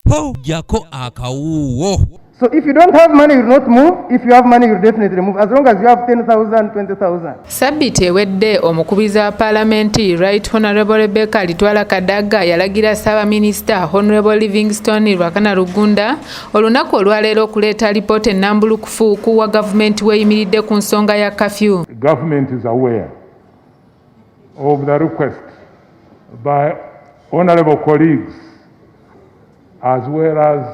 po jako akawuwo. So if you don't have money, you will not move. If you have money, you will definitely move. As long as you have 10,000, 20,000. Sabbiti ewedde omukubiza wa Parliament Right Honorable Rebecca Litwala Kadaga yalagira ssaabaminisita Honorable Livingstone Lwakana Rugunda olunaku olwaleero okuleeta alipoota ennambulukufu kuwa gavumenti weeyimiridde ku nsonga ya curfew. Government is aware of the request by honorable colleagues as well as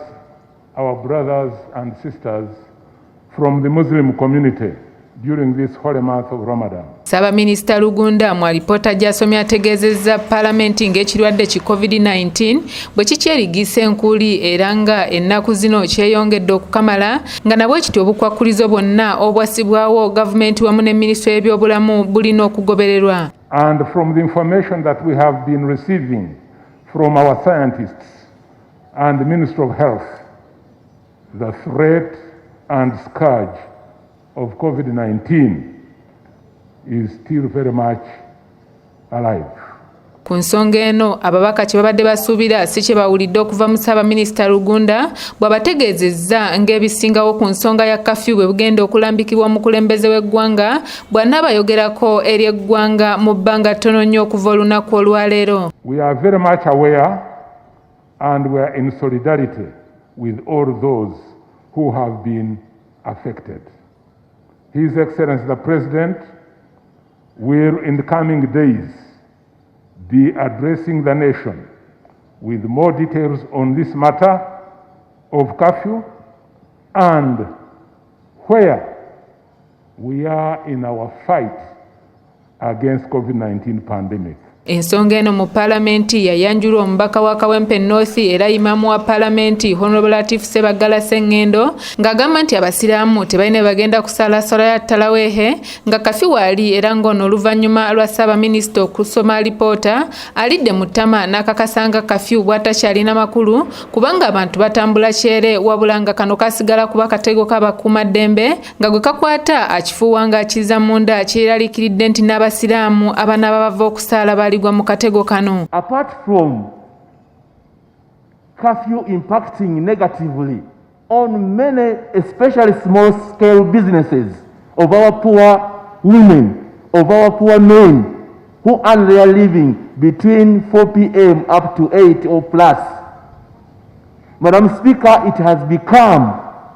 our brothers and sisters from the Muslim community during this holy month of Ramadan. Ssaabaminisita Rugunda mu alipoota gy'asomye ategeezezza Paalamenti ng'ekirwadde ki COVID-19 bwe kikyerigisa enkuli era nga ennaku zino kyeyongedde okukamala nga nabwe kityo obukwakkulizo bwonna obwassibwawo gavumenti wamu ne minisitule y'ebyobulamu bulina okugobererwa. And from the information that we have been receiving from our scientists and the Ministry of Health, the threat and scourge of COVID-19 is still very much alive. Ku nsonga eno ababaka kye babadde basuubira si kye bawulidde okuva mu Ssaabaminisita Rugunda bw'abategeezezza ng'ebisingawo ku nsonga ya kafyu bwe bugenda okulambikibwa omukulembeze w'eggwanga bw'anaabayogerako eri eggwanga mu bbanga ttono nnyo okuva olunaku olwaleero. We are very much aware and we are in solidarity with all those who have been affected. His Excellency the President will in the coming days be addressing the nation with more details on this matter of curfew and where we are in our fight against COVID-19 pandemic. Ensonga eno mu Paalamenti yayanjulwa omubaka wa Kawempe North era imamu wa Paalamenti Honorable Latif Sebagala Sengendo ng'agamba nti abasiraamu tebalina bagenda kusala sala ya Talawehe nga kafi waali era ng'ono oluvannyuma lwa Ssaabaminisita okusoma alipoota alidde mu ttama n'akakasanga kafyu bw'atakyalina makulu kubanga abantu batambula kyere wabula nga kano kasigala kuba katego k'abakuumaddembe nga gwe kakwata akifuuwa ng'akiza munda kyeraliikiridde nti n'abasiraamu abanaaba bava okusaala bali. Apart from curfew impacting negatively on many, especially small-scale businesses of our poor women, of our poor men who earn their living between 4 p.m. up to 8 or plus, Madam Speaker, it has become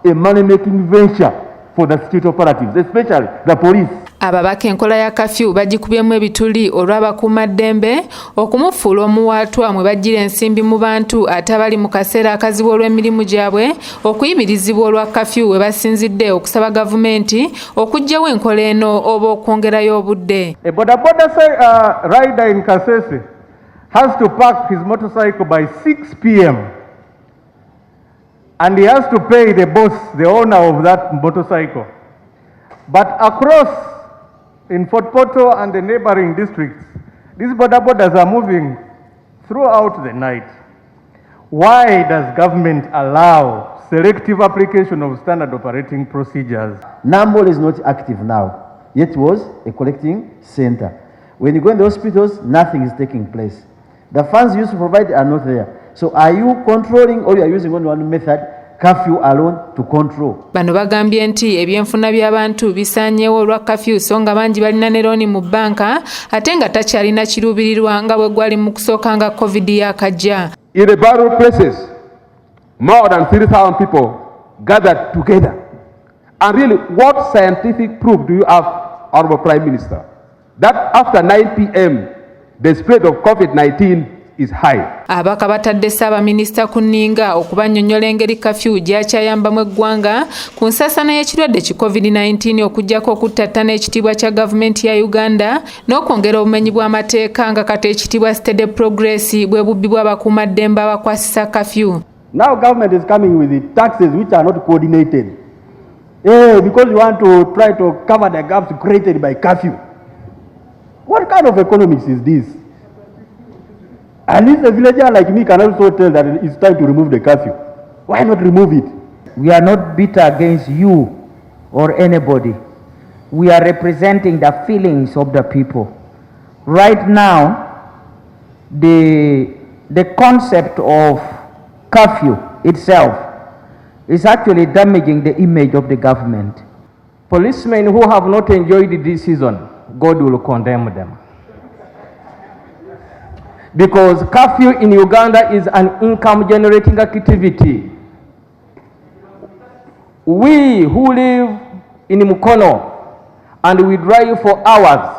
a money-making venture for the state operatives, especially the police. Ababaka enkola ya kafyu bagikubyemu ebituli olw'abakuumaddembe okumufuula omuwaatwa mwe bajjira ensimbi mu bantu ate abali mu kaseera akazibu olw'emirimu gyabwe okuyimirizibwa olwa kafyu we basinzidde okusaba gavumenti okuggyawo enkola eno oba okwongerayo obudde. A bodaboda rider in Kasese has to park his motorcycle by 6 p.m. and he has to pay the boss, the owner of that motorcycle. But across in Fort Portal and the neighboring districts, these bodabodas are moving throughout the night. Why does government allow selective application of standard operating procedures? Nambol is not active now, yet was a collecting center. When you go in the hospitals, nothing is taking place. The funds used to provide are not there. So are you controlling or you are using only one method, curfew alone, to control? Bano bagambye nti ebyenfuna by'abantu bisaanyeewo olwa curfew so nga bangi balina ne looni mu bbanka ate nga takyalina kiruubirirwa nga bwe gwali mu kusooka nga COVID yakajja. In the burial places, more than 30,000 people gathered together. And really, what scientific proof do you have, Honorable Prime Minister, that after 9 p.m. the spread of COVID-19 is high? Abaka batadde Ssaabaminisita ku nninga okubannyonnyola engeri kafyu gy'akyayambamu eggwanga ku nsaasaana y'ekirwadde ki COVID-19 okuggyako okuttattana ekitiibwa kya gavumenti ya Uganda n'okwongera obumenyi bw'amateeka nga kati ekitiibwa Steady Progress bwe bubbi bw'abakuumaddembe abakwasisa kafyu. Now government is coming with the taxes which are not coordinated. Because you want to try to cover the gaps created by curfew. What kind of economics is this? At least a villager like me can also tell that it's time to remove the curfew. Why not remove it? We are not bitter against you or anybody. We are representing the feelings of the people. Right now, the concept of curfew itself is actually damaging the image of the government. Policemen who have not enjoyed this season, God will condemn them. Because curfew in Uganda is an income generating activity. We who live in Mukono and we drive for hours,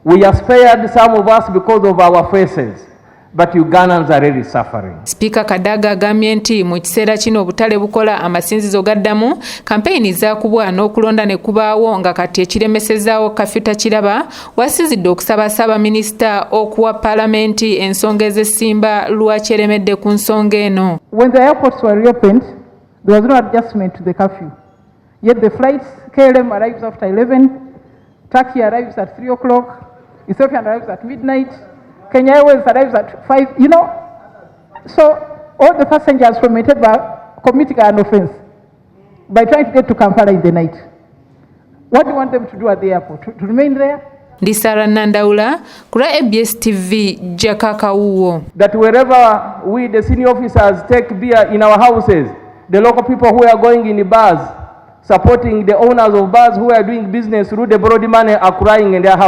we are spared, some of us, because of our faces. But Ugandans are really suffering. Speaker Kadaga agambye nti mu kiseera kino obutale bukola amasinzizo gaddamu, kampeyini zaakubwa n'okulonda ne kubaawo nga kati ekiremesezaawo kafyu takiraba, wasinzidde okusaba ssaabaminisita okuwa paalamenti ensonga ez'essimba lwaki eremedde ku nsonga eno. When the airports were reopened, there was no adjustment to the curfew. Yet the flights, KLM arrives after 11, Turkey arrives at 3 o'clock, Ethiopian arrives at midnight, Kenya Airways arrives at 5, you know. So all the passengers from Entebbe committing an offense by trying to get to Kampala in the night. What do you want them to do at the airport? To remain there? Ndisara Nandaula, kura ABS TV, Jakaka Uwo. That wherever we, the senior officers, take beer in our houses, the local people who are going in bars, supporting the owners of bars who are doing business through the borrowed money are crying in their house.